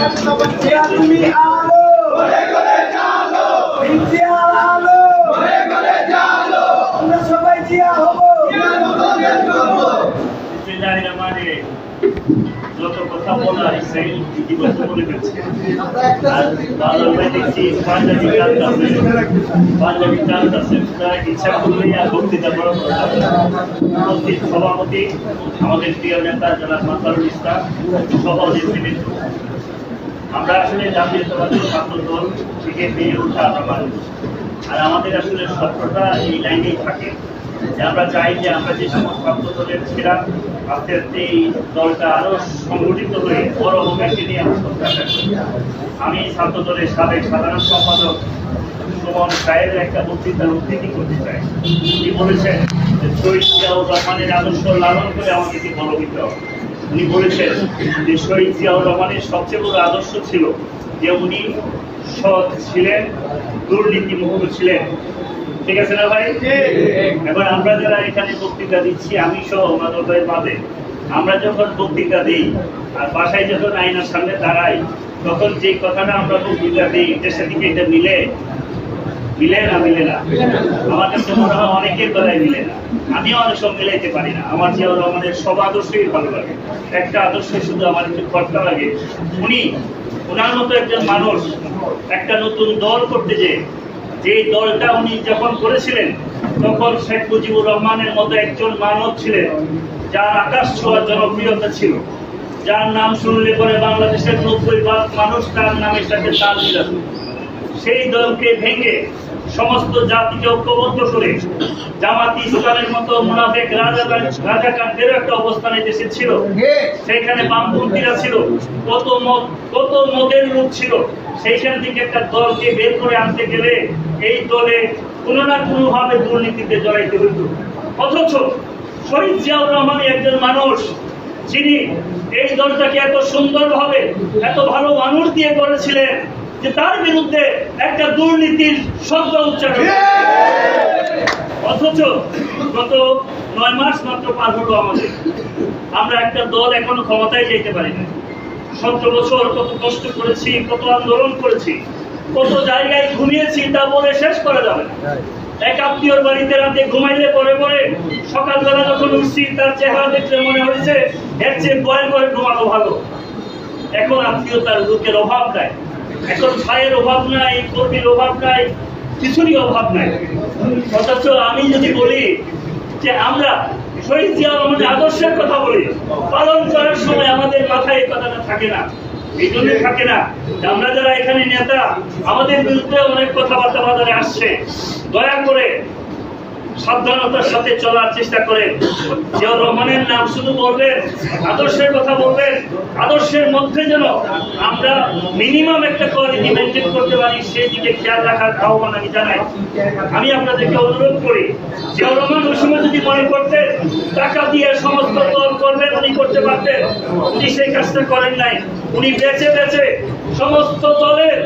তুমি আলো ইন্ডিয়ার আলো আমরা সবাই জিয়া হব। যত কথা বলার সেই ইতিবাচক বলে গেছে। দেখছি পাঞ্জাবি কাজ আছে, ইচ্ছা করলেই আর বক্তৃতা করা উপস্থিত সভাপতি আমাদের প্রিয় নেতা জনাব মাতারুল ইসলাম, সভাপতিবৃন্দ, আমরা আসলে জাতীয়তাবাদী ছাত্র দল থেকে বেড়ে ওঠা আমরা মানুষ, আর আমাদের আসলে স্বপ্নটা এই লাইনেই থাকে যে আমরা চাই যে আমরা যে সমস্ত ছাত্র দলের ছিলাম আস্তে আস্তে এই দলটা আরো সংগঠিত হয়ে বড় ভূমিকা নিয়ে আমরা প্রত্যাশা করি। আমি ছাত্র দলের সাবেক সাধারণ সম্পাদক সুমন সাহেবের একটা বক্তৃতার উদ্ধৃতি করতে চাই। উনি বলেছেন যে শহীদ জিয়াউর রহমানের আদর্শ লালন করে আমাদেরকে গর্বিত। উনি বলেছেন যে শহীদ জিয়াউর রহমানের সবচেয়ে বড় আদর্শ ছিল যে উনি সৎ ছিলেন, দুর্নীতিমুক্ত ছিলেন। ঠিক আছে না ভাই? এবার আমরা যারা এখানে বক্তৃতা দিচ্ছি, আমি সহ আমাদের বাদে আমরা যখন বক্তৃতা দিই আর বাসায় যখন আয়নার সামনে দাঁড়াই, তখন যে কথাটা আমরা বক্তৃতা দিই দেশের দিকে এটা মিলে না। আমার কাছে মনে হয় অনেকের বেলায় মিলে না। আমিও অনেক সময় মিলাইতে পারি না। আমার জিয়াউর রহমানের সব আদর্শই ভালো লাগে, একটা আদর্শ শুধু আমার একটু খরচা লাগে। ওনার মতো একজন মানুষ একটা নতুন দল করতে যে দলটা উনি যখন করেছিলেন তখন শেখ মুজিবুর রহমানের মতো একজন মানব ছিলেন যার আকাশ ছোঁয়ার জনপ্রিয়তা ছিল, যার নাম শুনলে পরে বাংলাদেশের 90% মানুষ তার নামের সাথে তাল মিলাত। সেই দলকে ভেঙে সমস্ত জাতিকে ঐক্যবদ্ধ করে জামাত ইসলামের মতো মুনাফিক রাজাকারদের একটা অবস্থানে দেশে ছিল। সেখানে বামপন্থীরা ছিল, কত মদের লোক ছিল। সেইখান থেকে একটা দলকে বের করে আনতে গেলে এই দলে কোনো না কোনো ভাবে দুর্নীতিতে জড়াইতে হইত। অথচ শহীদ জিয়াউর রহমান একজন মানুষ যিনি এই দলটাকে এত সুন্দরভাবে এত ভালো মানুষ দিয়ে করেছিলেন যে তার বিরুদ্ধে একটা দুর্নীতির শব্দ উচ্চারণ। অথচ গত 9 মাস মাত্র পার হলো আমাদের, আমরা একটা দল এখনো ক্ষমতায় যেতে পারি না। 17 বছর কত কষ্ট করেছি, কত আন্দোলন করেছি, কত জায়গায় ঘুমিয়েছি, তা বলে শেষ করা যাবে না। এক আত্মীয়র বাড়িতে রাতে ঘুমাইলে পরে সকালবেলা যখন উঠছি তার চেহারা দেখলে মনে হয়েছে এর চেয়ে করে ঘুমানো ভালো। এখন আত্মীয়তার লোকের অভাব নাই, এখন ভাইয়ের অভাব নাই, কর্মীর অভাব নাই, কিছুরই অভাব নাই। অথচ আমি যদি বলি যে আমরা শহীদ জিয়াউর রহমানের আদর্শের কথা বলি, পালন করার সময় আমাদের মাথায় এই কথাটা থাকে না। এই জন্য থাকে না আমরা যারা এখানে নেতা, আমাদের বিরুদ্ধে অনেক কথাবার্তা বাজারে আসছে। দয়া করে সাবধানতার সাথে চলার চেষ্টা করেন। জিয়াউর রহমানের নাম শুধু বলবেন, আদর্শের কথা বলবেন, আদর্শের মধ্যে যেন আমরা মিনিমাম একটা কোয়ালিটি মেনটেন করতে পারি, সেই দিকে খেয়াল রাখার আহ্বান আমি জানাই। আমি আপনাদেরকে অনুরোধ করি, জিয়াউর রহমান ওই সময় যদি মনে করতেন টাকা দিয়ে সমস্ত দল করবেন, উনি করতে পারতেন। উনি সেই কাজটা করেন নাই। উনি বেঁচে বেঁচে সমস্ত দলের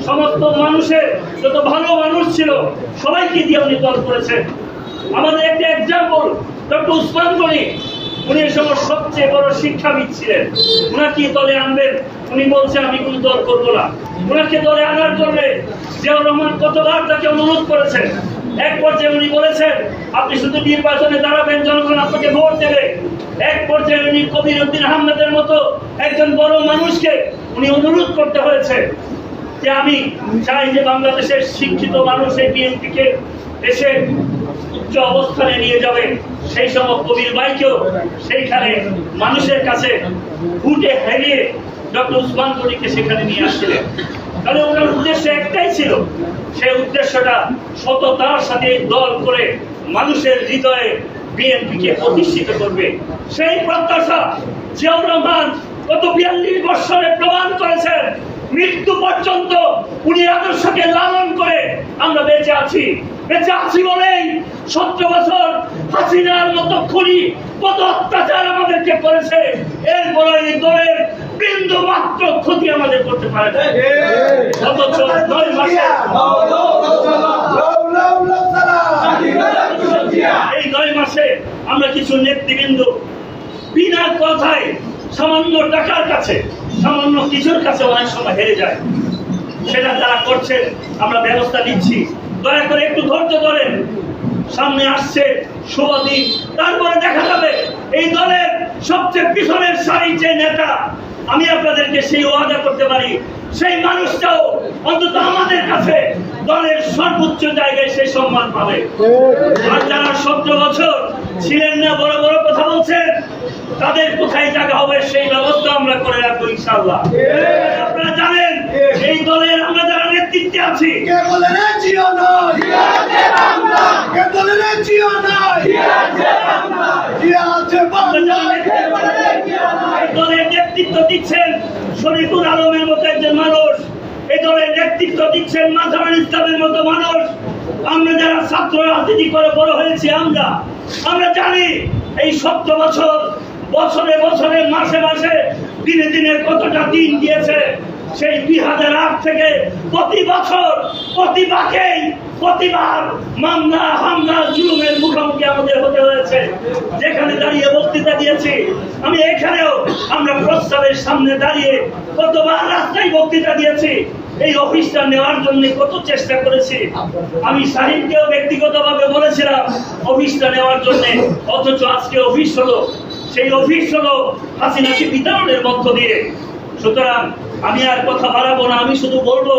সমস্ত মানুষের যত ভালো মানুষ ছিল সবাইকে দিয়ে উনি দল করেছেন। আমাদের একটা এক্সাম্পল ডক্টর উসমান গনি, উনি এই সময় সবচেয়ে বড় শিক্ষাবিদ ছিলেন। উনাকে দলে আনবেন, উনি বলছে আমি কোন দল করবো না। উনাকে দলে আনার জন্য জিয়াউর রহমান কতবার তাকে অনুরোধ করেছেন। এক পর্যায়ে উনি বলেছেন আপনি শুধু নির্বাচনে দাঁড়াবেন, জনগণ আপনাকে ভোট দেবে। এক পর্যায়ে উনি কবির উদ্দিন আহমেদের মতো একজন বড় মানুষকে উনি অনুরোধ করতে হয়েছে যে আমি চাই যে বাংলাদেশের শিক্ষিত মানুষ এই বিএনপিকে এসে উচ্চ অবস্থানে নিয়ে যাবে। সেই সময় কবির ভাইকেও সেইখানে মানুষের কাছে ভোটে হারিয়ে ডক্টর উসমান গনিকে সেখানে নিয়ে আসছিলেন। তাহলে ওনার উদ্দেশ্য একটাই ছিল, সেই উদ্দেশ্যটা সততার সাথে দল করে মানুষের হৃদয়ে বিএনপিকে প্রতিষ্ঠিত করবে। সেই প্রত্যাশা জিয়াউর রহমান গত 42 বছরে প্রমাণ করেছেন। মৃত্যু পর্যন্ত উনি আদর্শকে লালন করে আমরা বেঁচে আছি বলেই 17 বছর হাসিনার মতো খুনি কত অত্যাচার আমাদেরকে করেছে, এরপরে এই দলের বিন্দু মাত্র ক্ষতি আমাদের করতে পারে না। অথচ 9 মাসে এই 9 মাসে আমরা কিছু নেতৃবৃন্দ বিনা কথায় সামান্য টাকার কাছে সামান্য কিছুর কাছে অনেক সময় হেরে যায়। সেটা তারা করছে, আমরা ব্যবস্থা নিচ্ছি। দয়া করে একটু ধৈর্য ধরেন, সামনে আসছে শুভ দিন, তারপরে দেখা যাবে এই দলের সবচেয়ে পিছনের সারির যে নেতা, আমি আপনাদেরকে সেই ওয়াদা করতে পারি, সেই মানুষটাও অন্তত আমাদের কাছে দলের সর্বোচ্চ জায়গায় সেই সম্মান পাবে। আর যারা 17 বছর ছিলেন না, বড় বড় কথা বলছেন, তাদের কোথায় জায়গা হবে সেই ব্যবস্থা আমরা করে রাখবো ইনশাআল্লাহ। আপনারা জানেন এই দলের আমরা যারা নেতৃত্বে আছি, কে বলে রে জিও নয়, কে বলে রে জিও নয়, জিয়া আছে বাংলায়, কে বলে রে জিও নয়। দলের নেতৃত্ব দিচ্ছেন শরীফুল আলমের মতো একজন মানুষ, এই দলের নেতৃত্ব দিচ্ছেন মাজারুল ইসলামের মতো মানুষ। আমরা যারা ছাত্র রাজনীতি করে বড় হয়েছি, আমরা জানি এই 17 বছর, বছরে বছরে, মাসে মাসে, দিনে দিনে কতটা দিন গিয়েছে। সেই 2008 থেকে প্রতি বছর, প্রতিবার মামলা, হামলা, জুলুমের মুখোমুখি আমাদের হতে হয়েছে। যেখানে দাঁড়িয়ে বক্তৃতা দিয়েছি, আমি এখানেও আমরা প্রস্তাবের সামনে দাঁড়িয়ে কতবার রাস্তায় বক্তৃতা দিয়েছি। এই অফিসটা নেওয়ার জন্য কত চেষ্টা করেছি। আমি শাহিনকেও ব্যক্তিগতভাবে বলেছিলাম অফিসটা নেওয়ার জন্য, অথচ আজকে অফিস হলো। সেই অফিস হলো হাসিনাকে বিতরণের মধ্য দিয়ে। সুতরাং আমি আর কথা বাড়াবো না, আমি শুধু বলবো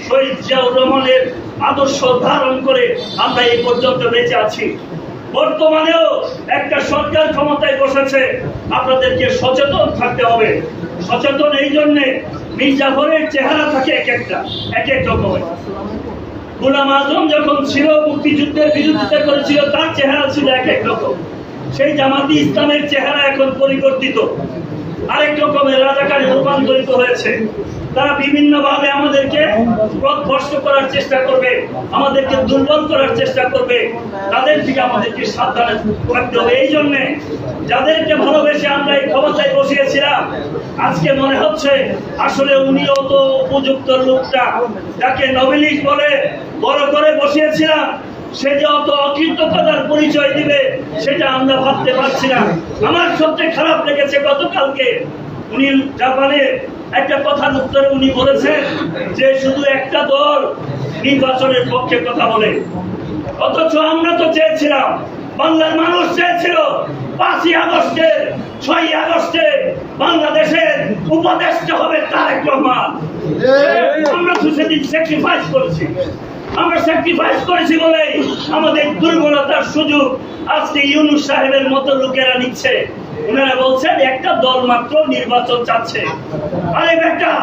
শহীদ জিয়াউর রহমানের আদর্শ ধারণ করে আমরা এই পর্যন্ত বেঁচে আছি। বর্তমানেও একটা সরকার ক্ষমতায় বসেছে, আপনাদেরকে সচেতন থাকতে হবে। সচেতন এই জন্যে, মির্জাফরের চেহারা থাকে এক এক রকমের। গোলাম আজম যখন ছিল, মুক্তিযুদ্ধের বিরোধিতা করেছিল, তার চেহারা ছিল এক এক রকম। সেই জামাতি ইসলামের চেহারা এখন পরিবর্তিত, আরেক রকমের রাজাকারে রূপান্তরিত হয়েছে। তারা বিভিন্ন ভাবে আমাদেরকে পথভ্রষ্ট করার চেষ্টা করবে, আমাদেরকে দুর্বল করার চেষ্টা করবে। তাদের থেকে আমাদেরকে সাবধানে থাকতে হবে। এই জন্যে যাদেরকে ভালোবেসে আমরা এই ক্ষমতায় বসিয়েছিলাম, আজকে মনে হচ্ছে আসলে উনিও তো উপযুক্ত লোকটা, যাকে নোবেলিস্ট বলে বড় করে বসিয়েছিলাম, সে যে অত অকৃতজ্ঞতার পরিচয় দিবে সেটা আমরা ভাবতে পারছি না। আমার সবচেয়ে খারাপ লেগেছে গতকালকে উনি জাপানে একটা কথার উত্তরে উনি বলেছেন যে শুধু একটা দল নির্বাচনের পক্ষে কথা বলে, অথচ আমরা তো চেয়েছিলাম, বাংলার মানুষ চেয়েছিল 5ই আগস্টে, 6ই আগস্টে বাংলাদেশের উপদেষ্টা হবে তারেক রহমান। আমরা তো সেদিন স্যাক্রিফাইস করেছি। আমরা স্যাক্রিফাইস করেছি বলে আমাদের দুর্বলতার সুযোগ আজকে ইউনূস সাহেবের মতো লোকেরা নিচ্ছে। ওনারা বলছেন একটা দল মাত্র নির্বাচন চাচ্ছে। আরে বেটা,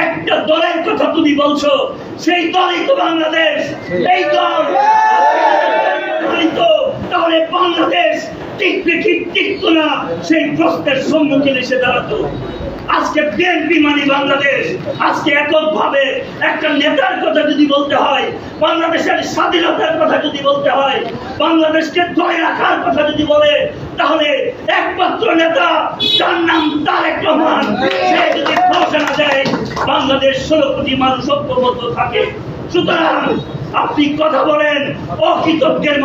একটা দলের কথা তুমি বলছো, সেই দলই তো বাংলাদেশ। এই দল তাহলে বাংলাদেশ টিকবে কি টিকতো না, সেই প্রশ্নের সম্মুখীন এসে দাঁড়াতো। আজকে বিএনপি মানে বাংলাদেশ। আজকে এককভাবে একটা নেতার কথা যদি বলতে হয়, বাংলাদেশের স্বাধীনতার কথা যদি বলতে হয়, বাংলাদেশকে ধরে রাখার কথা যদি বলে, তাহলে একমাত্র নেতা, তার নাম তারেক রহমান। সে যদি ঘোষণা দেয়, বাংলাদেশ 16 কোটি মানুষ ঐক্যবদ্ধ থাকে। সুতরাং আপনি কথা বলেন অকৃতজ্ঞের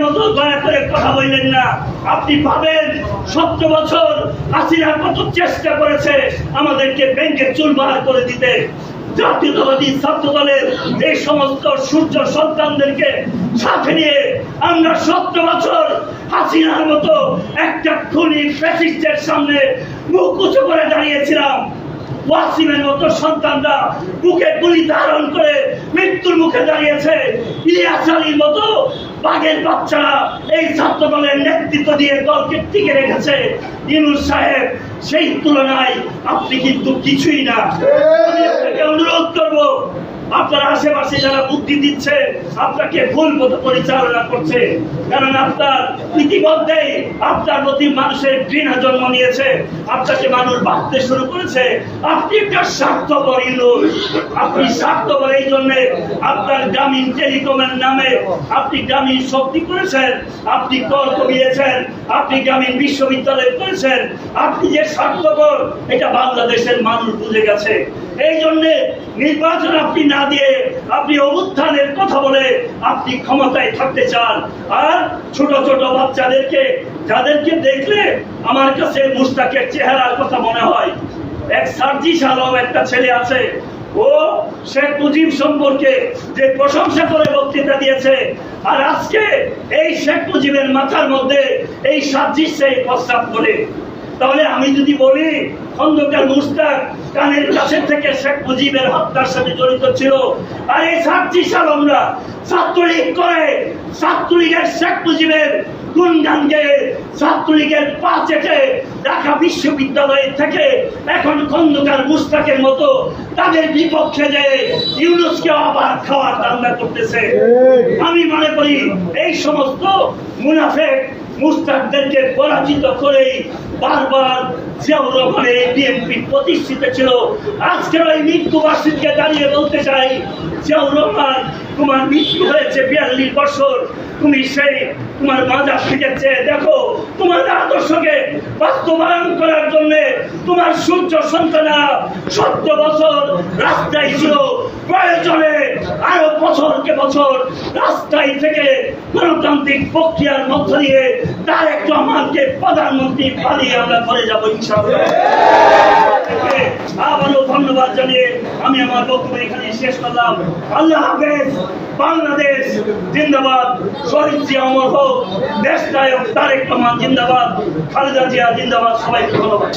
মতো দয়া করে কথা বললেন না। আপনি ভাবেন 17 বছর হাসিনা কত চেষ্টা করেছে আমাদেরকে ব্যাংকের চুলবাহার করে দিতে। জাতীয়তাবাদী ছাত্র দলের এই সমস্ত সূর্য সন্তানদেরকে সাথে নিয়ে আমরা 17 বছর হাসিনার মতো একটা খুনি ফ্যাসিস্টের সামনে মুখ উঁচু করে দাঁড়িয়েছিলাম। ওয়াসিমের মতো সন্তানরা বুকে গুলি ধারণ করে মৃত্যুর মুখে দাঁড়িয়েছে। ইলিয়াস আলীর মতো বাঘের বাচ্চারা এই ছাত্র দলের নেতৃত্ব দিয়ে দলকে টিকে রেখেছে। ইউনূস সাহেব, সেই তুলনায় আপনি কিন্তু কিছুই না। আমি আপনাকে অনুরোধ করবো, আপনার আশেপাশে যারা বুদ্ধি দিচ্ছে আপনাকে ভুল মতো পরিচালনা করছে, কারণ আপনার ইতিমধ্যে আপনার প্রতি মানুষের ঘৃণা জন্ম নিয়েছে। আপনাকে মানুষ ভাবতে শুরু করেছে আপনি একটা স্বার্থপর লোক। আপনি স্বার্থপর এই জন্য আপনার গ্রামীণ টেলিকমের নামে আপনি গ্রামীণ শক্তি করেছেন, আপনি কর কমিয়েছেন, আপনি গ্রামীণ বিশ্ববিদ্যালয় করেছেন। আপনি যে স্বার্থপর এটা বাংলাদেশের মানুষ বুঝে গেছে। এই জন্য নির্বাচন আপনি না দিয়ে আপনি অভ্যুত্থানের কথা বলে আপনি ক্ষমতায় থাকতে চান। আর ছোট ছোট বাচ্চাদেরকে, যাদেরকে দেখলে আমার কাছে মুস্তাকের চেহারার কথা মনে হয়, এক সার্জিস আলম একটা ছেলে আছে, ও শেখ মুজিব সম্পর্কে যে প্রশংসা করে বক্তৃতা দিয়েছে, আর আজকে এই শেখ মুজিবের মাথার মধ্যে এই সার্জিস সেই প্রস্তাব করে। তাহলে আমি যদি বলি খন্দকার মুশতাক কানের কাছে থেকে শেখ মুজিবের হত্যার সাথে জড়িত ছিল, আর এই সার্জিস আলমরা ছাত্রলীগ করে, ছাত্রলীগের শেখ মুজিবের গুণগান গেয়ে, ছাত্রলীগের পা চেটে ঢাকা বিশ্ববিদ্যালয় থেকে এখন খন্দকার মুশতাকের মতো তাদের বিপক্ষে যে ইউনুসকে আবার খাওয়ার ধান্দা করতেছে। আমি মনে করি এই সমস্ত মুনাফেক মুশতাকদেরকে পরাজিত করেই বারবার জিয়াউর রহমানের বিএনপি প্রতিষ্ঠিত ছিল। আজকের ওই মৃত্যুবার্ষিকীকে দাঁড়িয়ে বলতে চাই, জিয়াউর রহমান, তোমার মৃত্যু হয়েছে 42 বছর, তুমি সেই তোমার মাজার থেকে চেয়ে দেখো, তোমার আদর্শকে বাস্তবায়ন করার জন্য তোমার সূর্য সন্তানা 17 বছর রাস্তায় ছিল, প্রয়োজনে আরো বছরকে বছর রাস্তায় থেকে গণতান্ত্রিক প্রক্রিয়ার মধ্য দিয়ে তারেক রহমানকে প্রধানমন্ত্রী বানিয়ে আমরা করে যাবো ইনশাআল্লাহ। আবারও ধন্যবাদ জানিয়ে আমি আমার বক্তব্য এখানে শেষ করলাম। আল্লাহ হাফেজ। বাংলাদেশ জিন্দাবাদ। শহীদ জিয়া অমর হোক। দেশ নায়ক তারেক রহমান জিন্দাবাদ। খালেদা জিয়া জিন্দাবাদ। সবাইকে ধন্যবাদ।